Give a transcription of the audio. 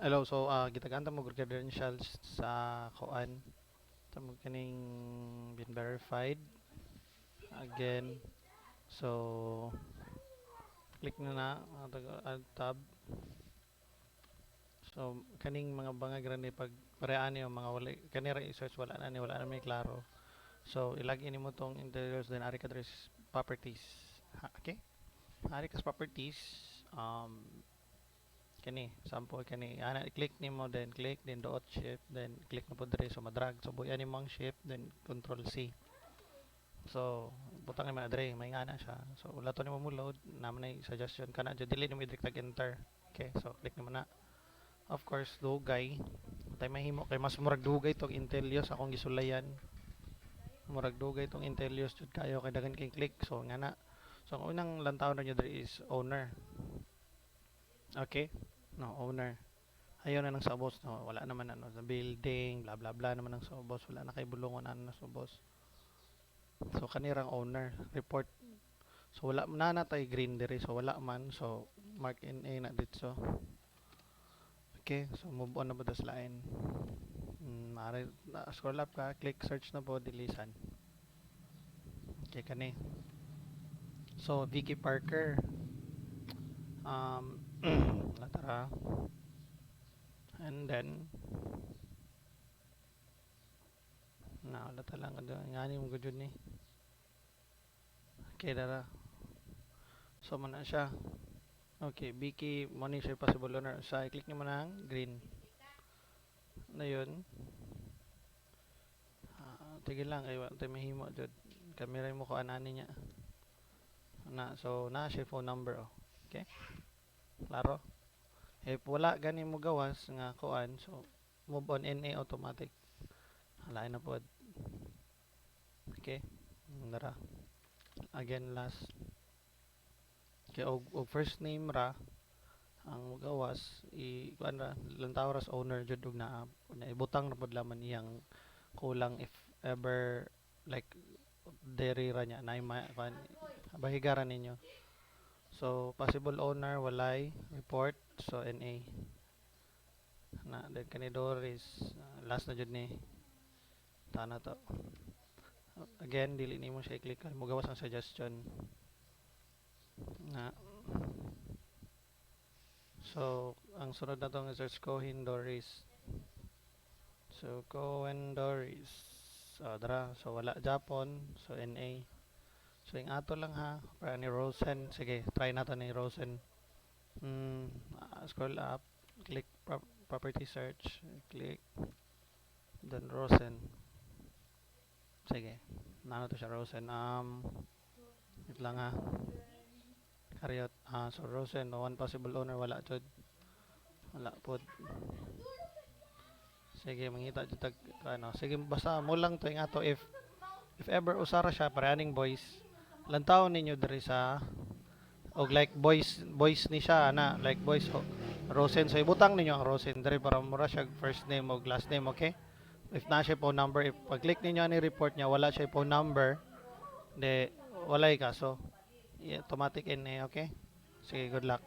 Hello, so gitaganta mo credentials sa kuan. Tamo kining been verified again. So click na add tab. So kaning mga bangag ni pag parehaan yung mga wala kanira i-search wala na may klaro. So ilagin nimo tong interiors then ari ka diri properties. Okay? Ari ka sa properties kani sample kani ana i-click nimo then click then dot shift then click na po dire so madrag so buyan nimo ang shift then control C so butang naman na dire may nga na siya so wala to nimo mo load naman ay suggestion kana dyan dili nimo direct tag enter okay so click nimo na of course dugay tay mahimo kay mas murag dugay tong Intelios akong gisulayan murag dugay tong Intelios jud kayo kay daghan kay click so nga na so ang unang lantaw na nyo dire is owner okay no owner ayaw na nang sa boss no wala naman ano sa building bla bla bla naman nang sa boss wala na kay bulungon ano na sa boss so kanirang owner report so wala na natay green dire so wala man so mark in A na dito okay so move on na po das line maaari na scroll up ka click search na po dilisan okay kani so Vicky Parker latara and then na wala talang ngani mo gud ni okay dara so man na siya okay Vicky money siya possible owner sa i-click nyo mo ng green na yun tigil lang ay tayo mahimo jud kamera mo ko anani niya na so na siya phone number oh okay klaro if wala gani mo gawas nga kuan so move on NA automatic halain na pod okay nara again last okay og first name ra ang gawas i kuan ra lantaw ras owner jud og na ibutang na pod laman iyang kulang if ever like deri ra nya nay kuan bahigaran ninyo so possible owner walay report so NA na then kanidor is last na jud ni tana to again dili nimo siya i-click mo gawas ang suggestion na so ang sunod na tong search ko Doris so Cohen Doris dara so wala Japon so NA so yung ato lang ha para ni Rosen sige try nato ni Rosen scroll up click property search click then Rosen sige nano to siya Rosen wait lang ha karyot so Rosen one possible owner wala jud wala pod sige mangita jud tag ano sige basta mo lang to yung ato if ever usara siya paraning boys lantaw ninyo diri sa og like boys ni siya ana like boys Rosen so ibutang ninyo ang Rosen diri para mura siya first name og last name okay if na siya phone number if pag click ninyo ani report niya wala siya phone number de walay kaso automatic NA okay sige good luck